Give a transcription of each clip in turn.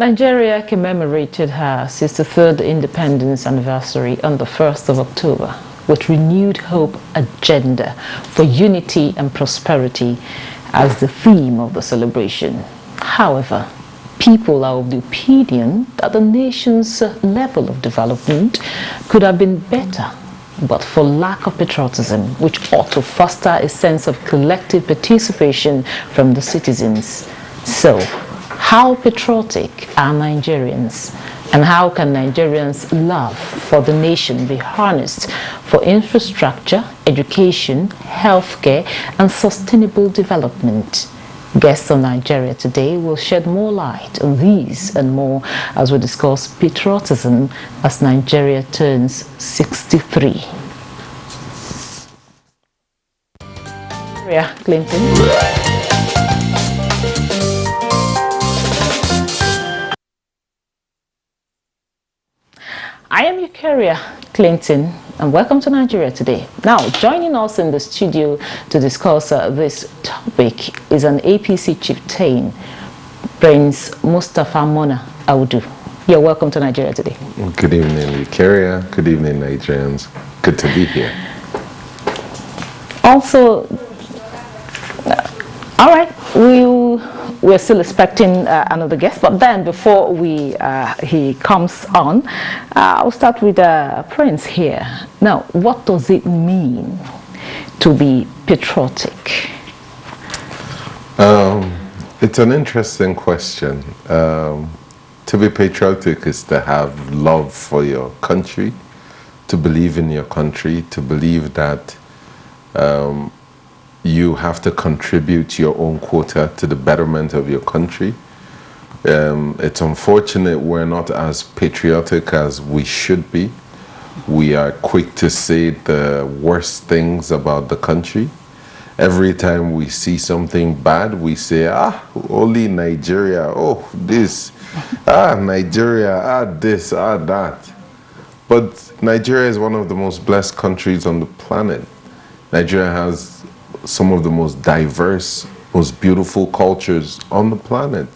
Nigeria commemorated her 63rd independence anniversary on the 1st of October with renewed hope agenda for unity and prosperity as the theme of the celebration. However, people are of the opinion that the nation's level of development could have been better, but for lack of patriotism, which ought to foster a sense of collective participation from the citizens. So, how patriotic are Nigerians? And how can Nigerians' love for the nation be harnessed for infrastructure, education, healthcare, and sustainable development? Guests on Nigeria Today will shed more light on these and more as we discuss patriotism as Nigeria turns 63. Clinton. I am Eucharia Clinton, and welcome to Nigeria Today. Now, joining us in the studio to discuss this topic is an APC chieftain, Prince Mustapha Mona Audu. You're welcome to Nigeria Today. Good evening, Eucharia. Good evening, Nigerians. Good to be here. Also, all right, we're still expecting another guest, but then before he comes on, I'll start with Prince here. Now, what does it mean to be patriotic? It's an interesting question. To be patriotic is to have love for your country, to believe in your country, to believe that you have to contribute your own quota to the betterment of your country. It's unfortunate we're not as patriotic as we should be. We are quick to say the worst things about the country. Every time we see something bad, we say, only Nigeria, this, Nigeria, this, that. But Nigeria is one of the most blessed countries on the planet. Nigeria has some of the most diverse, most beautiful cultures on the planet.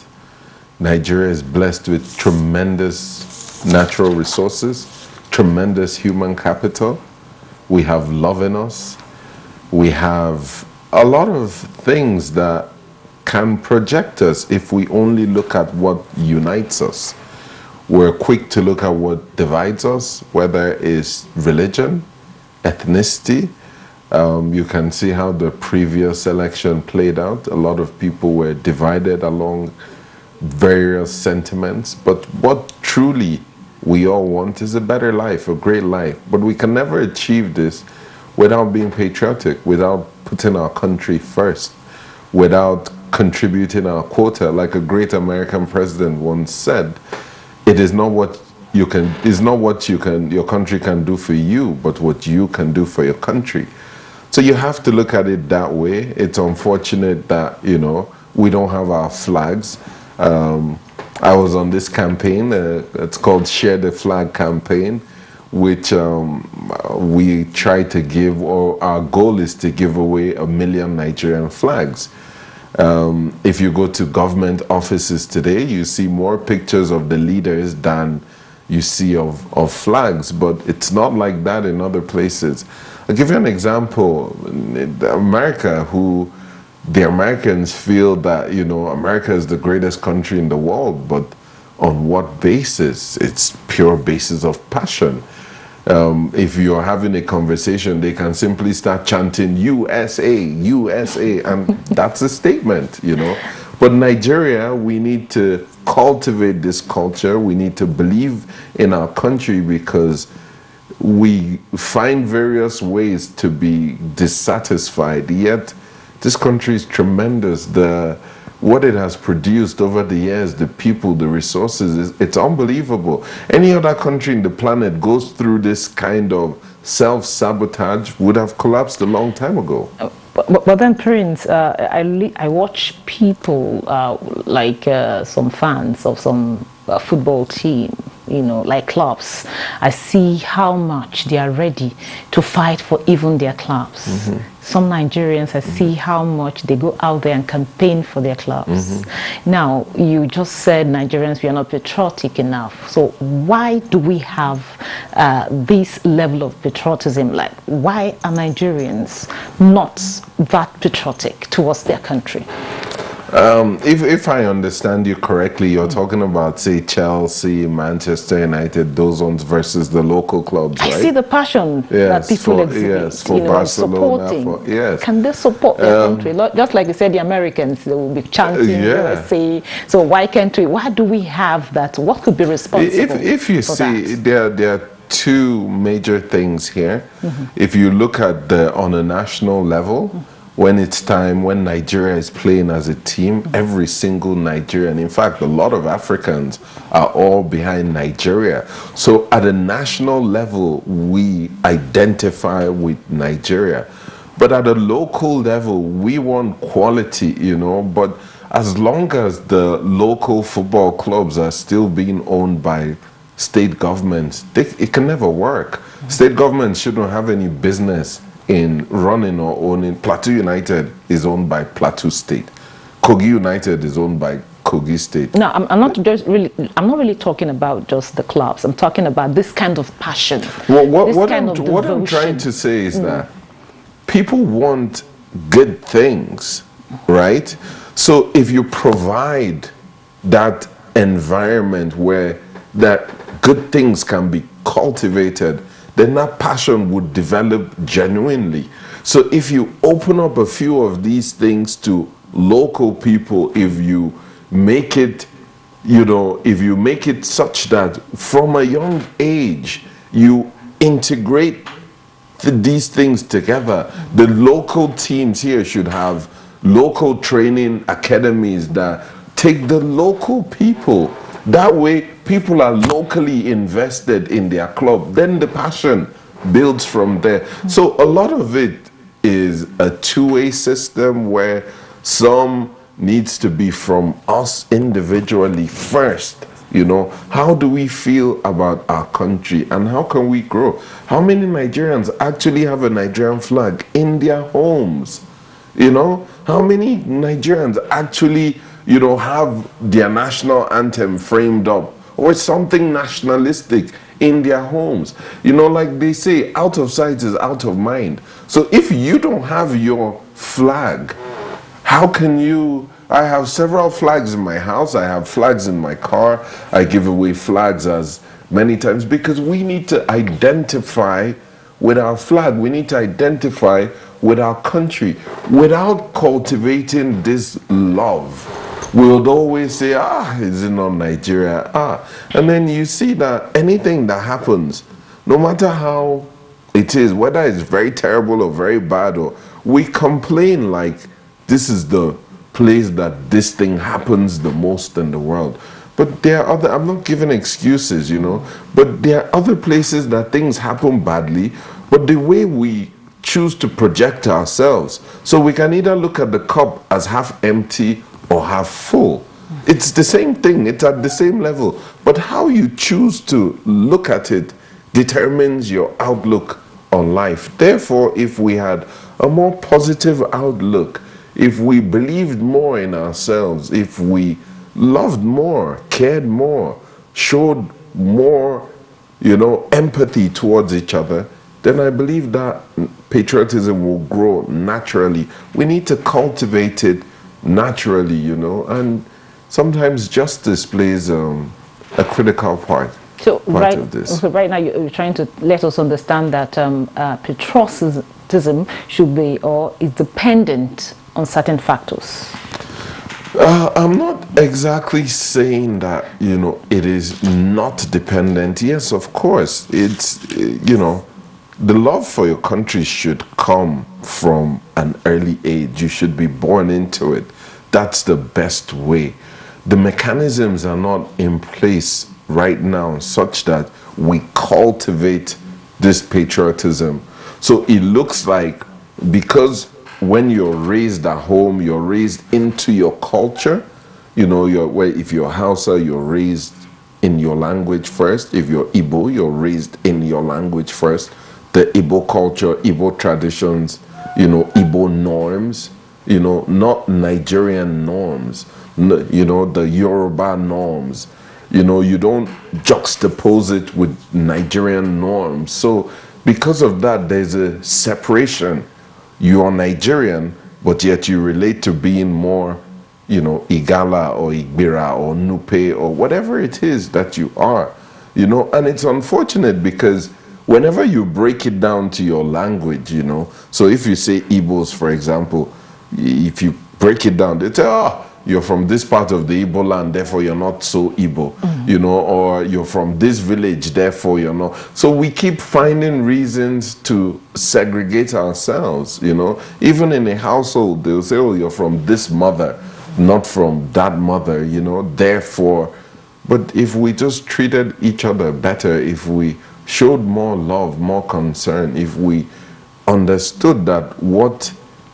Nigeria is blessed with tremendous natural resources, tremendous human capital. We have love in us. We have a lot of things that can project us if we only look at what unites us. We're quick to look at what divides us, whether it's religion, ethnicity. You can see how the previous election played out. A lot of people were divided along various sentiments. But what truly we all want is a better life, a great life. But we can never achieve this without being patriotic, without putting our country first, without contributing our quota. Like a great American president once said, it is not what your country can do for you, but what you can do for your country. So you have to look at it that way. It's unfortunate that, we don't have our flags. I was on this campaign, it's called Share the Flag campaign, which we try to give, or our goal is to give away 1 million Nigerian flags. If you go to government offices today, you see more pictures of the leaders than you see of flags, but it's not like that in other places. I'll give you an example. America, the Americans feel that, America is the greatest country in the world, but on what basis? It's pure basis of passion. If you're having a conversation, they can simply start chanting USA, USA, and that's a statement, But Nigeria, we need to cultivate this culture. We need to believe in our country because we find various ways to be dissatisfied, yet this country is tremendous. What it has produced over the years, the people, the resources, it's unbelievable. Any other country in the planet goes through this kind of self-sabotage would have collapsed a long time ago. But then, Prince, I watch people like some fans of some football team like clubs. I see how much they are ready to fight for even their clubs. Some Nigerians, I see how much they go out there and campaign for their clubs. Now, you just said Nigerians, we are not patriotic enough. So why do we have this level of patriotism? Like, why are Nigerians not that patriotic towards their country? If I understand you correctly, you're talking about, say, Chelsea, Manchester United, those ones versus the local clubs, right? I see the passion that people exhibit. Yes, for Barcelona. Supporting. Can they support their country? Just like you said, the Americans, they will be chanting USA. So why can't we? Why do we have that? What could be responsible? If you see, there are two major things here. If you look at on a national level, when it's time, when Nigeria is playing as a team, every single Nigerian, in fact, a lot of Africans are all behind Nigeria. So at a national level, we identify with Nigeria. But at a local level, we want quality, but as long as the local football clubs are still being owned by state governments, it can never work. State governments shouldn't have any business in running or owning. Plateau United is owned by Plateau State. Kogi United is owned by Kogi State. No, I'm not really talking about just the clubs. I'm talking about this kind of passion. Well, what I'm trying to say is that people want good things, right? So if you provide that environment where that good things can be cultivated, then that passion would develop genuinely. So if you open up a few of these things to local people, if you make it, if you make it such that from a young age, you integrate these things together. The local teams here should have local training academies that take the local people. That way, people are locally invested in their club. Then the passion builds from there. So a lot of it is a two-way system where some needs to be from us individually first. How do we feel about our country and how can we grow? How many Nigerians actually have a Nigerian flag in their homes? How many Nigerians actually have their national anthem framed up or something nationalistic in their homes? Like they say, out of sight is out of mind. So if you don't have your flag, how can you? I have several flags in my house. I have flags in my car. I give away flags as many times because we need to identify with our flag. We need to identify with our country. Without cultivating this love, we would always say, is it not Nigeria? And then you see that anything that happens, no matter how it is, whether it's very terrible or very bad, or we complain like this is the place that this thing happens the most in the world. But there are other, I'm not giving excuses, but there are other places that things happen badly, but the way we choose to project ourselves, so we can either look at the cup as half empty or half full. It's the same thing, it's at the same level, but how you choose to look at it determines your outlook on life. Therefore, if we had a more positive outlook, if we believed more in ourselves, if we loved more, cared more, showed more, empathy towards each other, then I believe that patriotism will grow naturally. We need to cultivate it naturally, and sometimes justice plays a critical part. So of this. So right now you're trying to let us understand that patriotism should be or is dependent on certain factors. I'm not exactly saying that, it is not dependent. Yes, of course. It's, the love for your country should come from an early age. You should be born into it. That's the best way. The mechanisms are not in place right now such that we cultivate this patriotism. So it looks like because when you're raised at home, you're raised into your culture, if you're Hausa, you're raised in your language first. If you're Igbo, you're raised in your language first. The Igbo culture, Igbo traditions, Igbo norms, not Nigerian norms, the Yoruba norms. You don't juxtapose it with Nigerian norms. So because of that, there's a separation. You are Nigerian, but yet you relate to being more, Igala or Igbira or Nupe or whatever it is that you are, and it's unfortunate because whenever you break it down to your language, so if you say Igbos, for example, if you break it down, they say, oh, you're from this part of the Igbo land, therefore you're not so Igbo, or you're from this village, therefore you're not. So we keep finding reasons to segregate ourselves, Even in a household, they'll say, oh, you're from this mother, not from that mother, therefore. But if we just treated each other better, if we showed more love, more concern, if we understood that what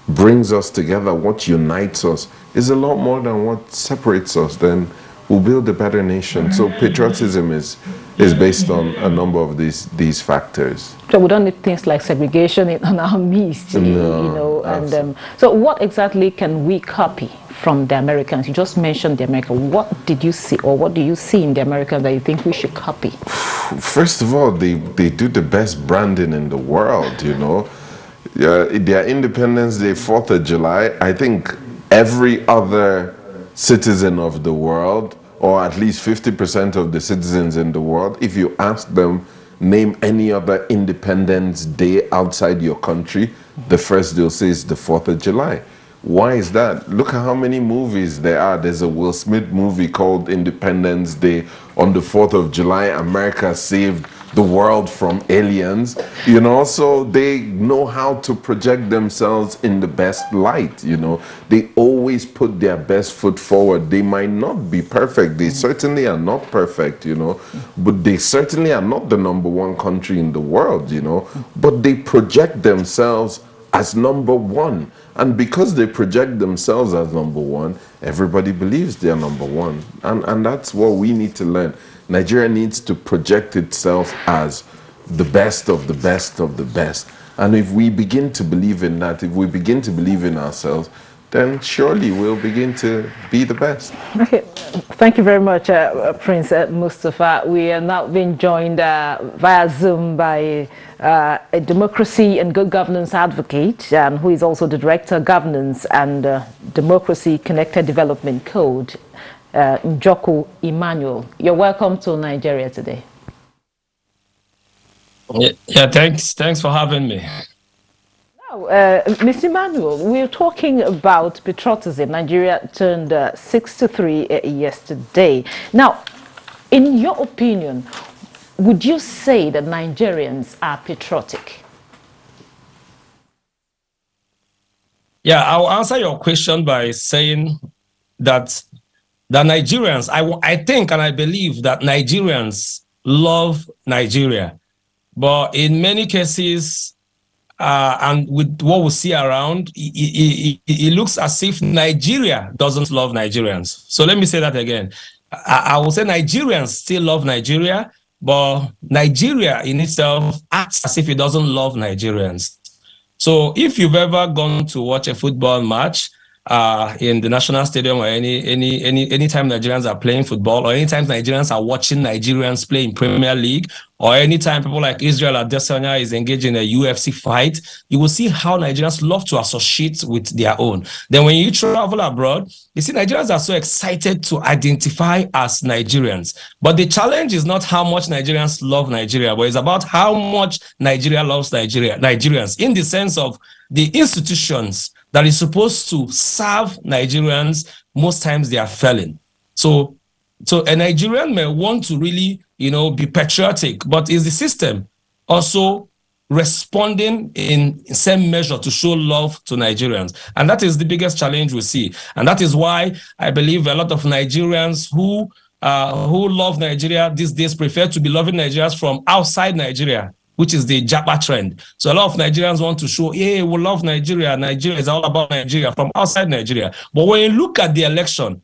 brings us together, what unites us, is a lot more than what separates us, then we'll build a better nation. So patriotism is based on a number of these factors. So we don't need things like segregation in our midst, and so what exactly can we copy from the Americans? You just mentioned the Americans. What did you see, or what do you see in the Americans that you think we should copy? First of all, they do the best branding in the world, their Independence Day, 4th of July, I think every other citizen of the world, or at least 50% of the citizens in the world, if you ask them, name any other Independence Day outside your country, the first they'll say is the 4th of July. Why is that? Look at how many movies there are. There's a Will Smith movie called Independence Day. On the 4th of July, America saved the world from aliens, so they know how to project themselves in the best light, They always put their best foot forward. They might not be perfect. They certainly are not perfect, but they certainly are not the #1 country in the world, but they project themselves as #1. And because they project themselves as #1, everybody believes they're #1. And that's what we need to learn. Nigeria needs to project itself as the best of the best of the best. And if we begin to believe in that, if we begin to believe in ourselves, then surely we'll begin to be the best. Okay, thank you very much, Prince Mustafa. We are now being joined via Zoom by a democracy and good governance advocate, who is also the Director of Governance and Democracy Connected Development Code, Njoku Emmanuel. You're welcome to Nigeria today. Yeah, thanks for having me. Now, Mr. Emmanuel, we're talking about patriotism. Nigeria turned 63 yesterday. Now, in your opinion, would you say that Nigerians are patriotic? Yeah, I'll answer your question by saying that the Nigerians, I think and I believe that Nigerians love Nigeria. But in many cases, and with what we see around, it looks as if Nigeria doesn't love Nigerians. So let me say that again. I will say Nigerians still love Nigeria, but Nigeria in itself acts as if it doesn't love Nigerians. So if you've ever gone to watch a football match in the national stadium, or any time Nigerians are playing football, or anytime Nigerians are watching Nigerians play in Premier League, or anytime people like Israel Adesanya is engaged in a UFC fight, you will see how Nigerians love to associate with their own. Then when you travel abroad, you see Nigerians are so excited to identify as Nigerians. But the challenge is not how much Nigerians love Nigeria, but it's about how much Nigeria loves Nigerians, in the sense of the institutions that is supposed to serve Nigerians, most times they are failing. So a Nigerian may want to really, be patriotic, but is the system also responding in same measure to show love to Nigerians? And that is the biggest challenge we see. And that is why I believe a lot of Nigerians who love Nigeria these days prefer to be loving Nigerians from outside Nigeria, which is the Japa trend. So a lot of Nigerians want to show, hey, we love Nigeria. Nigeria is all about Nigeria from outside Nigeria. But when you look at the election,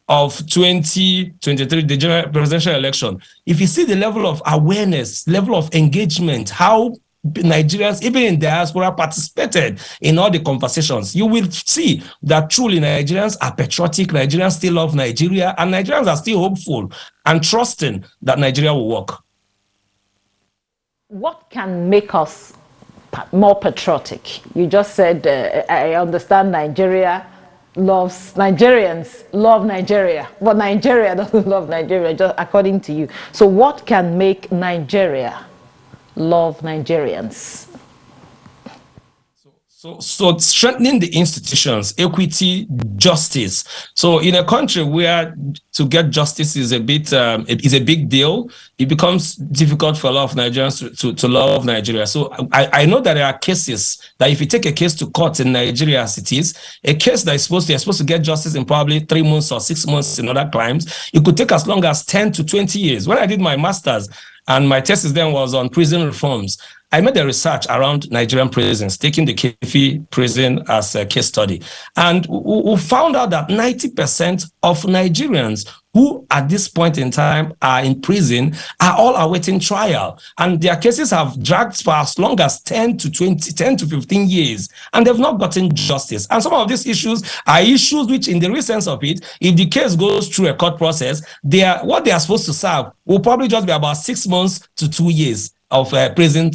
of 2023, the general presidential election, if you see the level of awareness, level of engagement, how Nigerians, even in diaspora, participated in all the conversations, you will see that truly Nigerians are patriotic, Nigerians still love Nigeria, and Nigerians are still hopeful and trusting that Nigeria will work. What can make us more patriotic? You just said, I understand Nigerians love Nigeria, but Nigeria doesn't love Nigeria, just according to you. So what can make Nigeria love Nigerians? So strengthening the institutions, equity, justice. So in a country where to get justice is a big deal, it becomes difficult for a lot of Nigerians to love Nigeria. So I know that there are cases that if you take a case to court in Nigeria as it is, a case that you're supposed to get justice in probably 3 months or 6 months in other crimes, it could take as long as 10 to 20 years. When I did my master's, and my thesis then was on prison reforms, I made a research around Nigerian prisons, taking the Kefi prison as a case study. And we found out that 90% of Nigerians who at this point in time are in prison are all awaiting trial. And their cases have dragged for as long as 10 to 15 years, and they've not gotten justice. And some of these issues are issues which, in the real sense of it, if the case goes through a court process, what they are supposed to serve will probably just be about 6 months to 2 years of prison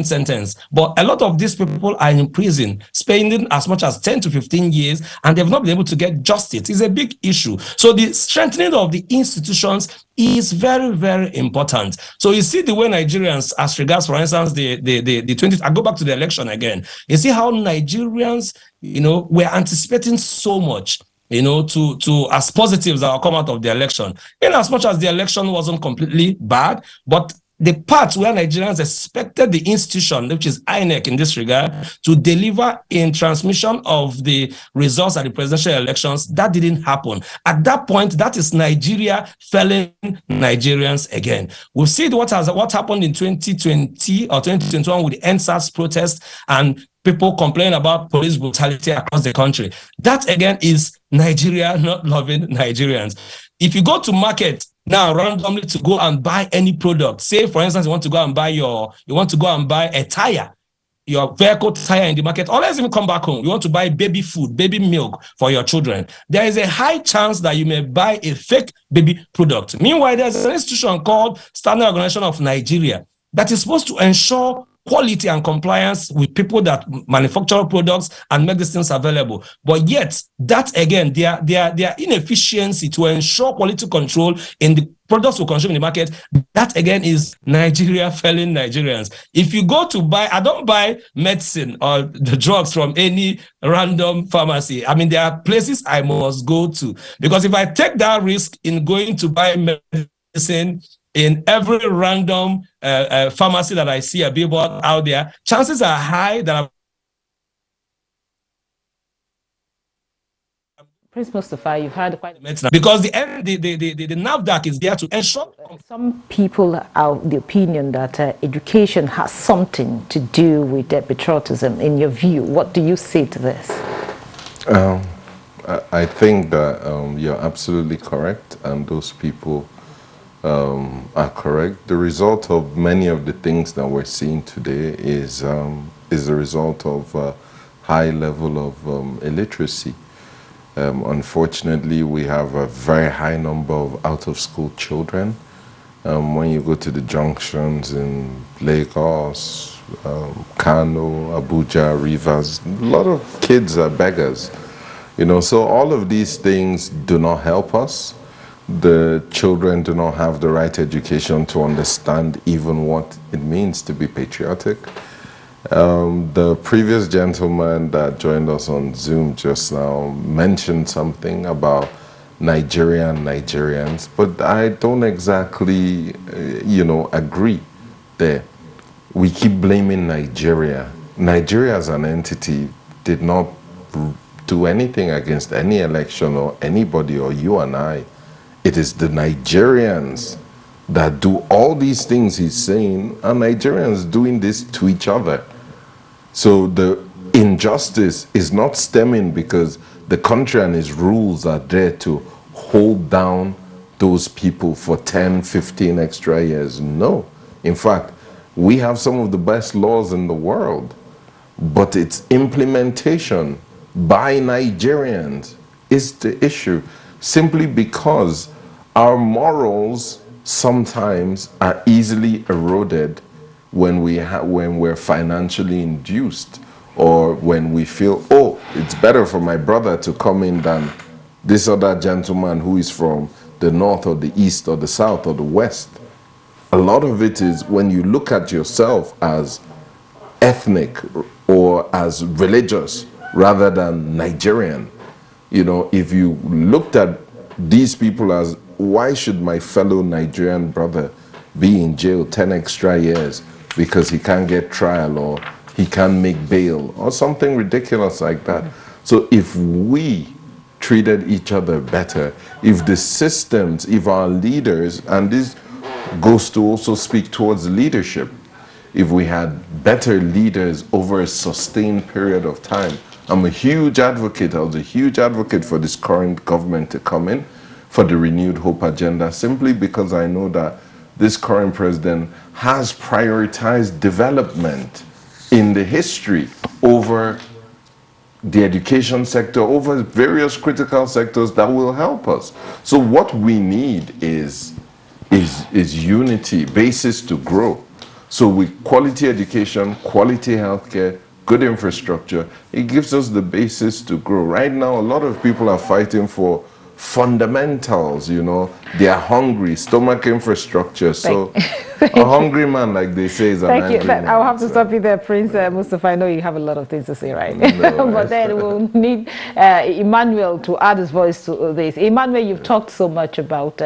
sentence. But a lot of these people are in prison, spending as much as 10 to 15 years, and they've not been able to get justice. It's a big issue. So the strengthening of the institutions is very, very important. So you see the way Nigerians, as regards, for instance, the 20th, I go back to the election again. You see how Nigerians, were anticipating so much, to as positives that will come out of the election. In as much as the election wasn't completely bad, but the part where Nigerians expected the institution, which is INEC in this regard, to deliver in transmission of the results at the presidential elections, that didn't happen. At that point, that is Nigeria failing Nigerians again. We've seen what happened in 2020 or 2021 with the NSAS protest and people complain about police brutality across the country. That again is Nigeria not loving Nigerians. If you go to market now randomly to go and buy any product, say for instance you want to go and buy a tire, your vehicle tire in the market, or let's even come back home, you want to buy baby food, baby milk for your children, there is a high chance that you may buy a fake baby product. Meanwhile, there's an institution called Standard Organization of Nigeria that is supposed to ensure quality and compliance with people that manufacture products and make these things available. But yet, that again, their inefficiency to ensure quality control in the products we consume in the market, that again is Nigeria failing Nigerians. If you go to buy, I don't buy medicine or the drugs from any random pharmacy. I mean, there are places I must go to, because if I take that risk in going to buy medicine in every random pharmacy that I see a billboard out there, chances are high that Prince Mustafa, you've had quite a because the NAFDAC is there to ensure. Some people are of the opinion that education has something to do with patriotism. In your view, what do you say to this? I think that you're absolutely correct, and those people are correct. The result of many of the things that we're seeing today is the result of a high level of illiteracy. Unfortunately, we have a very high number of out-of-school children. When you go to the junctions in Lagos, Kano, Abuja, Rivers, a lot of kids are beggars. So all of these things do not help us. The children do not have the right education to understand even what it means to be patriotic. The previous gentleman that joined us on Zoom just now mentioned something about Nigerians, but I don't exactly, agree there. We keep blaming Nigeria. Nigeria as an entity did not do anything against any election or anybody or you and I. It is the Nigerians that do all these things he's saying, and Nigerians doing this to each other. So the injustice is not stemming because the country and its rules are there to hold down those people for 10, 15 extra years. No. In fact, we have some of the best laws in the world, but its implementation by Nigerians is the issue, simply because our morals sometimes are easily eroded when we're financially induced, or when we feel, oh, it's better for my brother to come in than this other gentleman who is from the north or the east or the south or the west. A lot of it is when you look at yourself as ethnic or as religious rather than Nigerian. You know, if you looked at these people as, why should my fellow Nigerian brother be in jail 10 extra years because he can't get trial or he can't make bail or something ridiculous like that? So if we treated each other better, if the systems, if our leaders, and this goes to also speak towards leadership, if we had better leaders over a sustained period of time. I'm a huge advocate, I was a huge advocate for this current government to come in, for the renewed hope agenda, simply because I know that this current president has prioritized development in the history over the education sector, over various critical sectors that will help us. So what we need is unity, basis to grow. So with quality education, quality healthcare, good infrastructure, it gives us the basis to grow. Right now, a lot of people are fighting for fundamentals, you know. They are hungry, stomach infrastructure. So a hungry man, like they say, is an angry man. I'll have to stop you there, Prince Mustafa. I know you have a lot of things to say, right? No, but then we'll need Emmanuel to add his voice to this. Emmanuel, you've talked so much about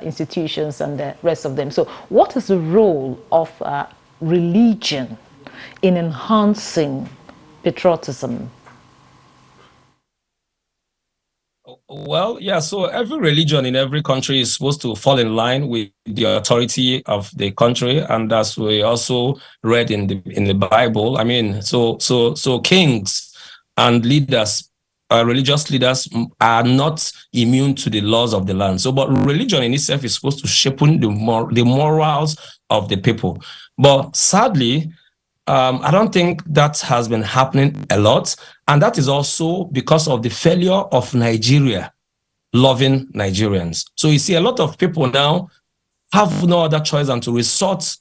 institutions and the rest of them. So what is the role of religion in enhancing patriotism? Well, yeah, so every religion in every country is supposed to fall in line with the authority of the country, and as we also read in the Bible. I mean, so kings and leaders, religious leaders, are not immune to the laws of the land. So, but religion in itself is supposed to shape the morals of the people. But sadly, I don't think that has been happening a lot. And that is also because of the failure of Nigeria loving Nigerians. So you see, a lot of people now have no other choice than to resort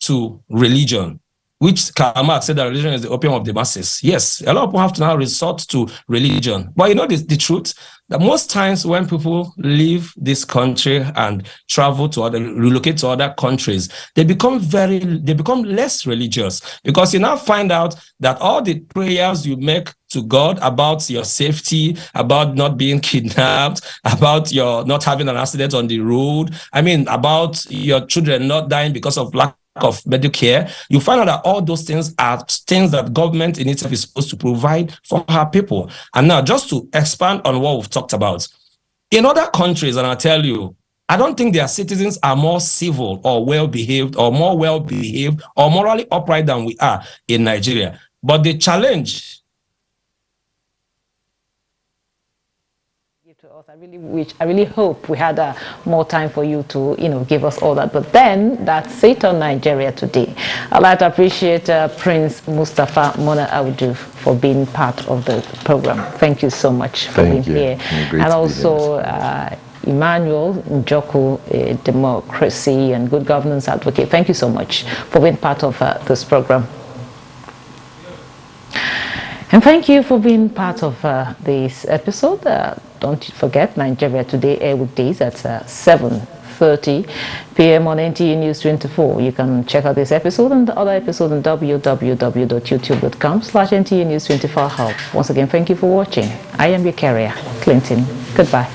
to religion, which Karl Marx said that religion is the opium of the masses. Yes, a lot of people have to now resort to religion. But you know the truth, that most times when people leave this country and relocate to other countries, they become less religious, because you now find out that all the prayers you make to God about your safety, about not being kidnapped, about your not having an accident on the road, I mean, about your children not dying because of lack of medical care, you find out that all those things are things that government in itself is supposed to provide for her people. And now, just to expand on what we've talked about, in other countries, and I tell you, I don't think their citizens are more civil or well-behaved or more well-behaved or morally upright than we are in Nigeria. But the challenge to us, I really hope we had more time for you to, give us all that. But then that's it on Nigeria Today. I'd like to appreciate Prince Mustafa Mona Audu for being part of the program. Thank you so much for being here. And also Emmanuel Njoku, a democracy and good governance advocate. Thank you so much for being part of this program. And thank you for being part of this episode. Don't forget, Nigeria Today air weekdays at 7:30 p.m. on NTA News 24. You can check out this episode and the other episodes on www.youtube.com/NTA News 24 Hub. Once again, thank you for watching. I am your carrier, Clinton. Goodbye.